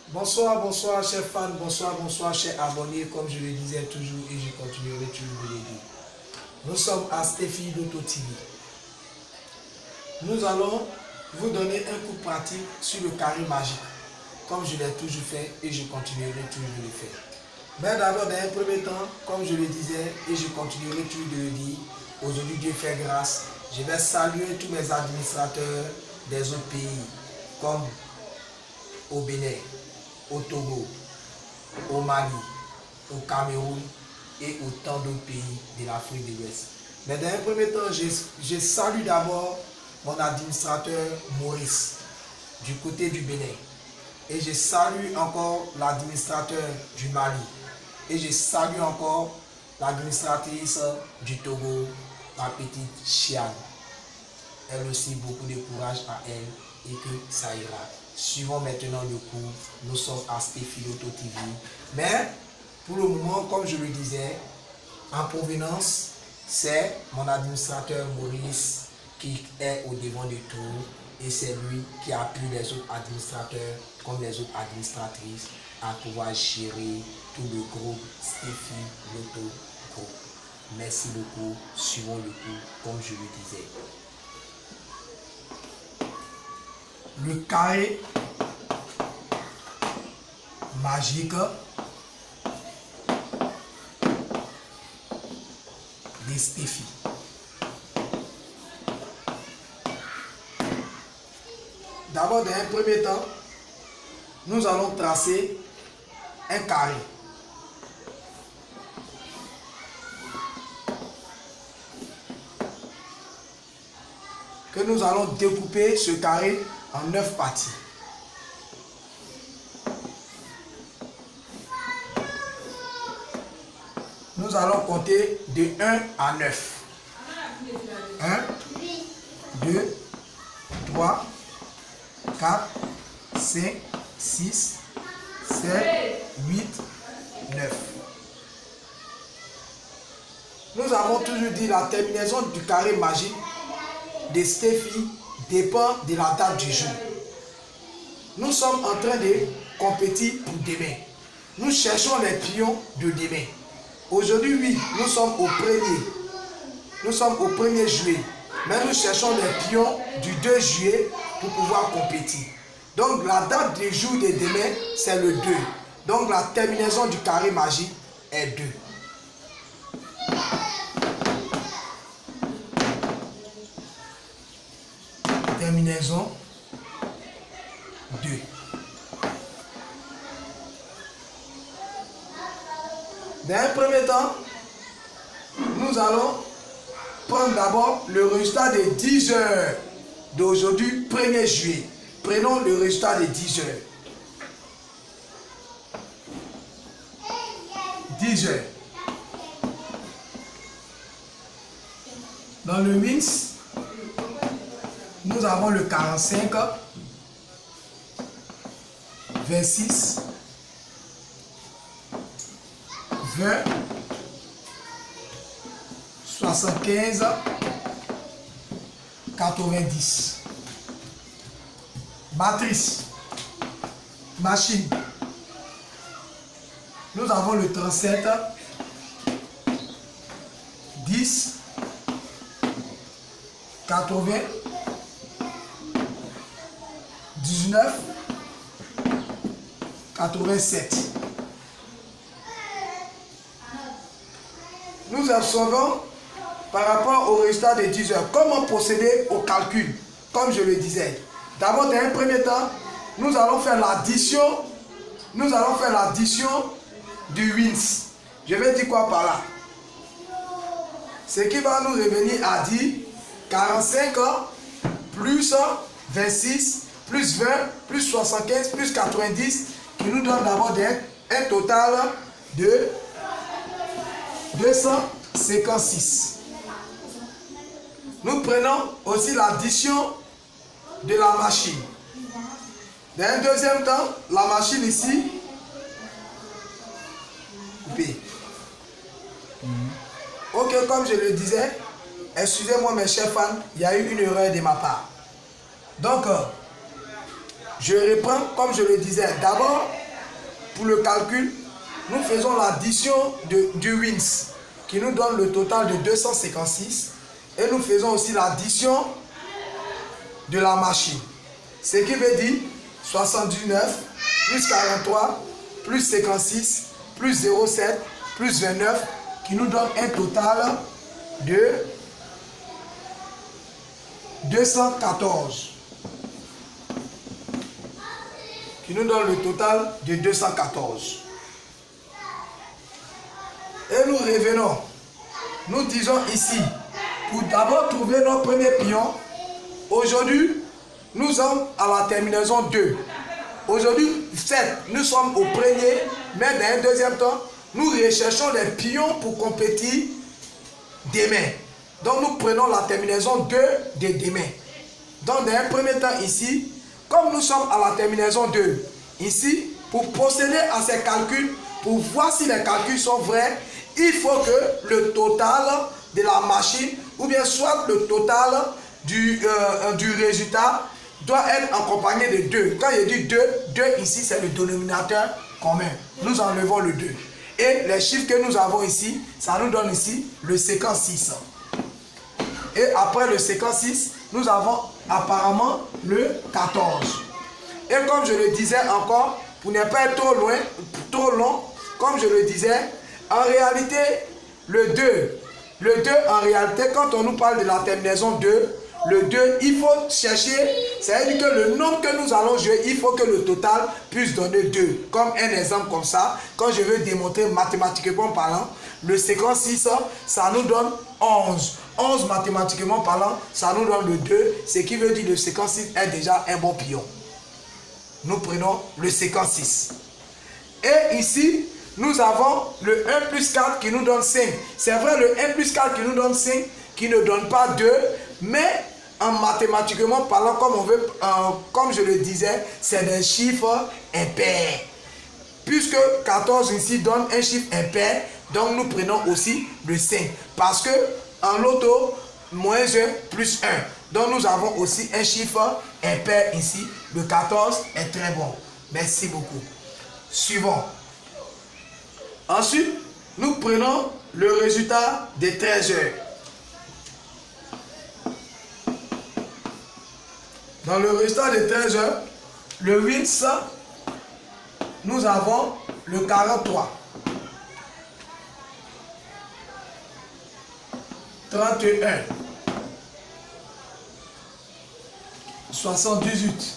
Bonsoir, bonsoir chers fans, bonsoir, bonsoir chers abonnés, comme je le disais toujours et je continuerai toujours de le dire. Nous sommes à Steffi Loto TV. Nous allons vous donner un coup pratique sur le carré magique, comme je l'ai toujours fait et je continuerai toujours de le faire. Mais d'abord, dans un premier temps, comme je le disais et je continuerai toujours de le dire, aujourd'hui Dieu fait grâce, je vais saluer tous mes administrateurs des autres pays, comme au Bénin, au Togo, au Mali, au Cameroun et autant d'autres pays de l'Afrique de l'Ouest. Mais dans un premier temps, je salue d'abord mon administrateur Maurice du côté du Bénin. Et je salue encore l'administrateur du Mali. Et je salue encore l'administratrice du Togo, la petite Chiane. Elle aussi, beaucoup de courage à elle et que ça ira. Suivons maintenant le cours. Nous sommes à Steffi Loto TV. Mais pour le moment, comme je le disais, en provenance, c'est mon administrateur Maurice qui est au devant du tour et c'est lui qui appuie les autres administrateurs comme les autres administratrices à pouvoir gérer tout le groupe Steffi Loto Group. Merci beaucoup. Suivons le cours comme je le disais. Le carré magique de Steffi. D'abord, dans un premier temps, nous allons tracer un carré. Que nous allons découper ce carré en 9 parties. Nous allons compter de 1 à 9. 1, 2, 3, 4, 5, 6, 7, 8, 9. Nous avons toujours dit la terminaison du carré magique de Steffi dépend de la date du jour. Nous sommes en train de compétir pour demain. Nous cherchons les pions de demain. Aujourd'hui, oui, nous sommes au 1er juillet. Mais nous cherchons les pions du 2 juillet pour pouvoir compétir. Donc la date du jour de demain, c'est le 2. Donc la terminaison du carré magique est 2. Terminaison 2. Dans un premier temps, nous allons prendre d'abord le résultat des 10 heures d'aujourd'hui, 1er juillet. Prenons le résultat des 10 heures. 10 heures. Dans le mix, nous avons le 45, 26, 20, 75, 90. Matrice, machine. Nous avons le 37, 10, 80, 19, 87. Nous observons par rapport au résultat de 10 heures comment procéder au calcul, comme je le disais. D'abord, dans un premier temps, nous allons faire l'addition. Nous allons faire l'addition du wins. Je vais dire quoi par là? Ce qui va nous revenir à dire 45 plus 26 plus 20 plus 75 plus 90 qui nous donne d'abord un total de 256. Nous prenons aussi l'addition de la machine. Dans un deuxième temps, la machine ici, coupée. Ok, comme je le disais, excusez-moi mes chers fans, il y a eu une erreur de ma part. Donc, Je reprends comme je le disais. D'abord, pour le calcul, nous faisons l'addition du wins qui nous donne le total de 256 et nous faisons aussi l'addition de la machine. Ce qui veut dire 79 plus 43 plus 56 plus 0,7 plus 29 qui nous donne un total de 214. Qui nous donne le total de 214. Et nous revenons. Nous disons ici, pour d'abord trouver notre premier pion, aujourd'hui, nous sommes à la terminaison 2. Aujourd'hui, 7, nous sommes au premier, mais dans un deuxième temps, nous recherchons les pions pour compétir demain. Donc nous prenons la terminaison 2 de demain. Donc dans un premier temps ici, comme nous sommes à la terminaison 2, ici, pour procéder à ces calculs, pour voir si les calculs sont vrais, il faut que le total de la machine, ou bien soit le total du résultat, doit être accompagné de 2. Quand je dis 2, 2 ici, c'est le dénominateur commun. Nous enlevons le 2. Et les chiffres que nous avons ici, ça nous donne ici le séquent 6. Et après le séquent 6, nous avons apparemment le 14. Et comme je le disais encore, pour ne pas être trop long, comme je le disais, en réalité, le 2, en réalité, quand on nous parle de la terminaison 2, le 2, il faut chercher, c'est-à-dire que le nombre que nous allons jouer, il faut que le total puisse donner 2. Comme un exemple comme ça, quand je veux démontrer mathématiquement parlant, le séquent 6, ça nous donne 11. 11 mathématiquement parlant, ça nous donne le 2, ce qui veut dire que le séquent 6 est déjà un bon pion. Nous prenons le séquent 6. Et ici, nous avons le 1 plus 4 qui nous donne 5. C'est vrai, le 1 plus 4 qui nous donne 5, qui ne donne pas 2, mais en mathématiquement parlant, comme je le disais, c'est des chiffres impairs. Puisque 14 ici donne un chiffre impair, donc nous prenons aussi le 5. Parce que en loto, moins 1 plus 1. Donc nous avons aussi un chiffre impair ici. Le 14 est très bon. Merci beaucoup. Suivant. Ensuite, nous prenons le résultat des 13 heures. Dans le résultat des 13 heures, le wins, nous avons le 43, 31, 78,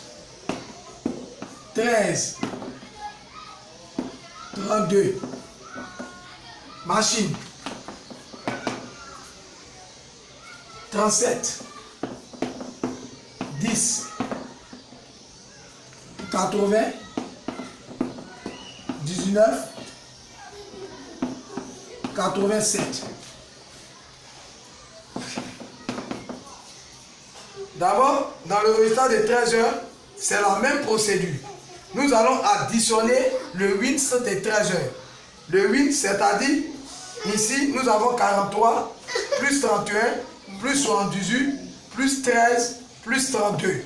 13, 32, machine, 37, 10, 80, 19, 87. D'abord, dans le résultat de 13 heures, c'est la même procédure. Nous allons additionner le wins de 13 heures. Le wins, c'est-à-dire, ici, nous avons 43, plus 31, plus 78, plus 13, plus 32.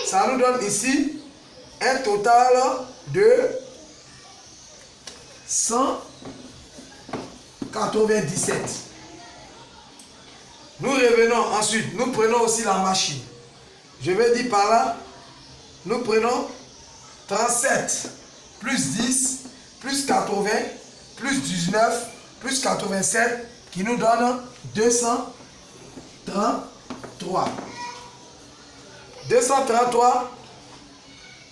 Ça nous donne ici un total de 197. Nous revenons ensuite, nous prenons aussi la machine. Je vais dire par là, nous prenons 37 plus 10 plus 80 plus 19 plus 87 qui nous donne 233. 233,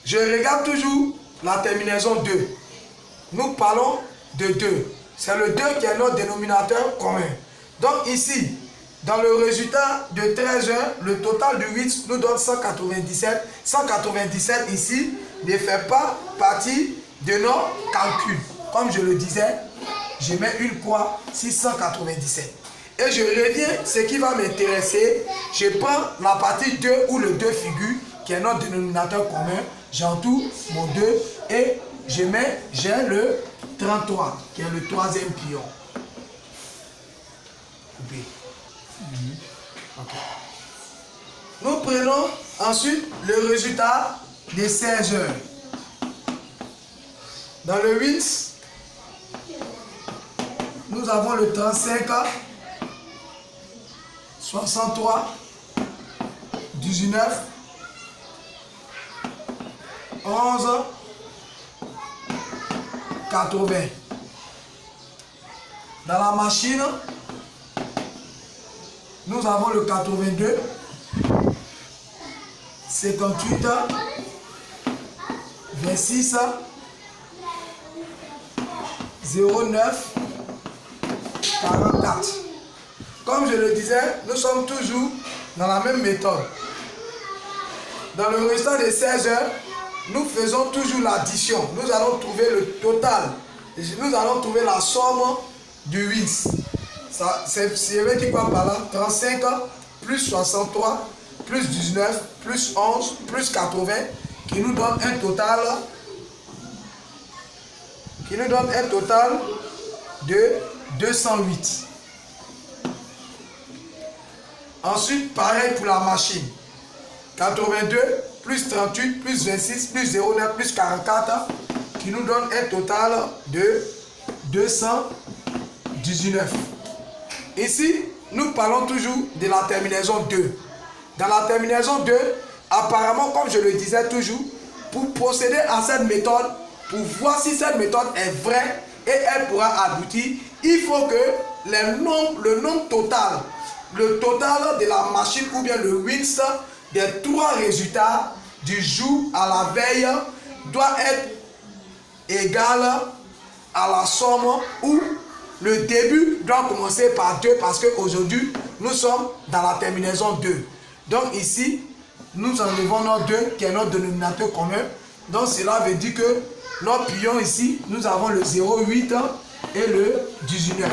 je regarde toujours la terminaison 2. Nous parlons de 2. C'est le 2 qui est notre dénominateur commun. Donc ici, dans le résultat de 13 heures, le total de 8 nous donne 197. 197 ici ne fait pas partie de nos calculs. Comme je le disais, je mets une croix sur 197. Et je reviens, ce qui va m'intéresser, je prends la partie 2 où le 2 figure, qui est notre dénominateur commun, j'entoure mon 2 et j'ai le 33, qui est le troisième pion. Coupé. Okay. Nous prenons ensuite le résultat des 16 heures. Dans le WINS, nous avons le 35, 63, 19, 11, 80. Dans la machine, nous avons le 82, 58, 26, 09, 44. Comme je le disais, nous sommes toujours dans la même méthode. Dans le résultat des 16 heures, nous faisons toujours l'addition. Nous allons trouver le total. Nous allons trouver la somme du WINS. C'est vrai qui quoi par là? 35 plus 63 plus 19 plus 11 plus 80 qui nous donne un total de 208. Ensuite, pareil pour la machine. 82 plus 38 plus 26 plus 09 plus 44 qui nous donne un total de 219. Ici, nous parlons toujours de la terminaison 2. Dans la terminaison 2, apparemment, comme je le disais toujours, pour procéder à cette méthode, pour voir si cette méthode est vraie et elle pourra aboutir, il faut que le nombre total, le total de la machine ou bien le WINS des 3 résultats du jour à la veille doit être égal à la somme où le début doit commencer par 2 parce qu'aujourd'hui, nous sommes dans la terminaison 2. Donc ici, nous enlevons notre 2 qui est notre dénominateur commun. Donc cela veut dire que notre pion ici, nous avons le 0,8 et le 19.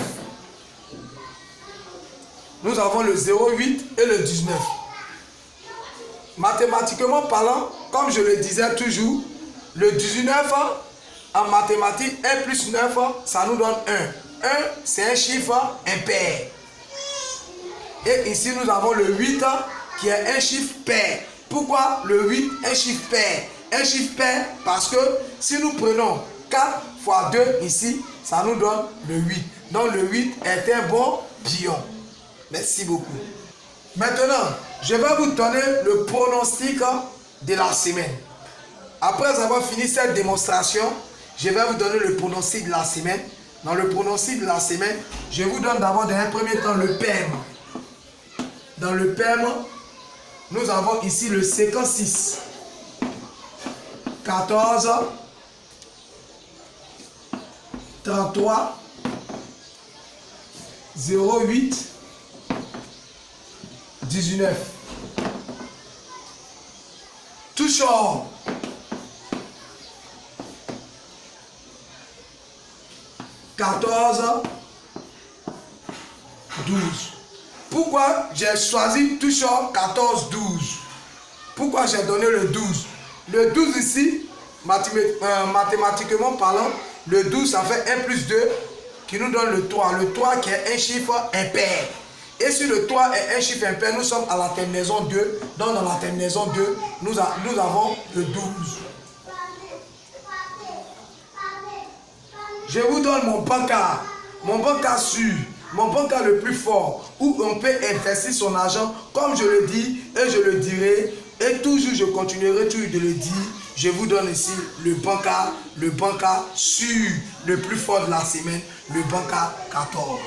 Nous avons le 0,8 et le 19. Mathématiquement parlant, comme je le disais toujours, le 19 en mathématiques 1 plus 9, ça nous donne 1. 1, c'est un chiffre impair. Et ici, nous avons le 8 qui est un chiffre pair. Pourquoi le 8 un chiffre pair? Un chiffre pair parce que si nous prenons 4 fois 2 ici, ça nous donne le 8. Donc le 8 est un bon pion. Merci beaucoup. Maintenant, je vais vous donner le pronostic de la semaine. Après avoir fini cette démonstration, je vais vous donner le pronostic de la semaine. Dans le pronostic de la semaine, je vous donne d'abord dans un premier temps le PEM. Dans le PEM, nous avons ici le 56, 14, 33, 08, 19. Toujours 14, 12. Pourquoi j'ai choisi toujours 14, 12? Pourquoi j'ai donné le 12? Le 12 ici, mathématiquement parlant, le 12 ça fait 1 plus 2 qui nous donne le 3. Le 3 qui est un chiffre impair. Et si le 3 est un chiffre impair, nous sommes à la terminaison 2. Donc dans la terminaison 2, nous avons le 12. Je vous donne mon bancard sûr, mon bancard le plus fort, où on peut investir son argent, comme je le dis et je le dirai, et toujours je continuerai toujours de le dire. Je vous donne ici le bancard sûr, le plus fort de la semaine, le bancard 14.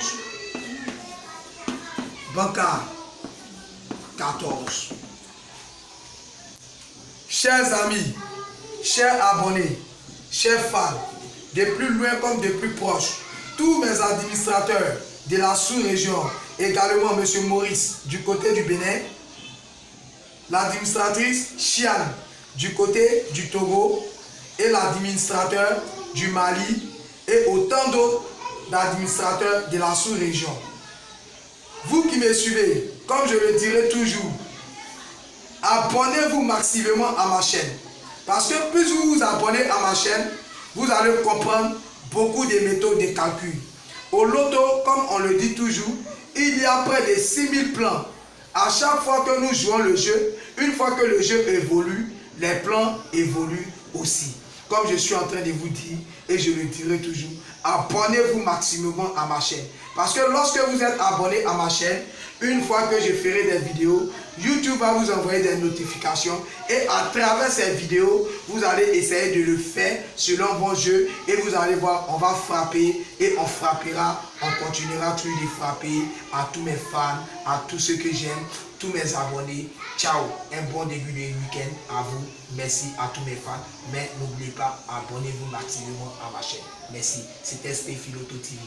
Bancard 14. Chers amis, chers abonnés, chers fans, de plus loin comme de plus proche, tous mes administrateurs de la sous-région, également M. Maurice du côté du Bénin, l'administratrice Chian du côté du Togo et l'administrateur du Mali et autant d'autres administrateurs de la sous-région. Vous qui me suivez, comme je le dirai toujours, abonnez-vous massivement à ma chaîne. Parce que plus vous vous abonnez à ma chaîne, vous allez comprendre beaucoup de méthodes de calcul. Au loto, comme on le dit toujours, il y a près de 6000 plans. À chaque fois que nous jouons le jeu, une fois que le jeu évolue, les plans évoluent aussi. Comme je suis en train de vous dire, et je le dirai toujours, abonnez-vous maximum à ma chaîne. Parce que lorsque vous êtes abonné à ma chaîne, une fois que je ferai des vidéos, YouTube va vous envoyer des notifications et à travers ces vidéos, vous allez essayer de le faire selon vos jeux et vous allez voir, on va frapper et on frappera, on continuera toujours de frapper à tous mes fans, à tous ceux que j'aime, tous mes abonnés. Ciao, un bon début de week-end à vous. Merci à tous mes fans. Mais n'oubliez pas, abonnez-vous maximum à ma chaîne. Merci. C'était Stephiloto TV.